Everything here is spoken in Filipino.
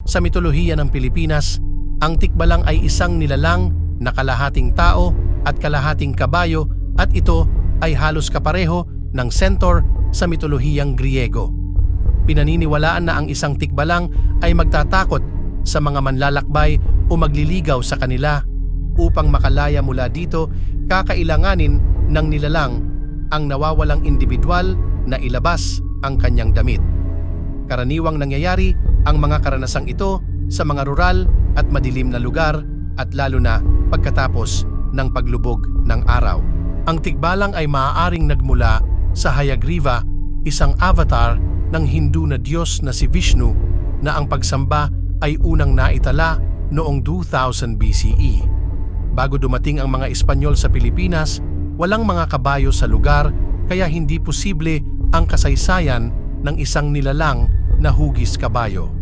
Sa mitolohiya ng Pilipinas, ang tikbalang ay isang nilalang na kalahating tao at kalahating kabayo at ito ay halos kapareho ng centaur sa mitolohiyang Griego. Pinaniniwalaan na ang isang tikbalang ay magtatakot sa mga manlalakbay o magliligaw sa kanila. Upang makalaya mula dito, kakailanganin ng nilalang ang nawawalang individual na ilabas ang kanyang damit. Karaniwang nangyayari ang mga karanasang ito sa mga rural at madilim na lugar at lalo na pagkatapos ng paglubog ng araw. Ang tikbalang ay maaaring nagmula sa Hayagriva, isang avatar ng Hindu na Diyos na si Vishnu na ang pagsamba ay unang naitala noong 2000 BCE. Bago dumating ang mga Espanyol sa Pilipinas, walang mga kabayo sa lugar kaya hindi posible ang kasaysayan ng isang nilalang na hugis kabayo.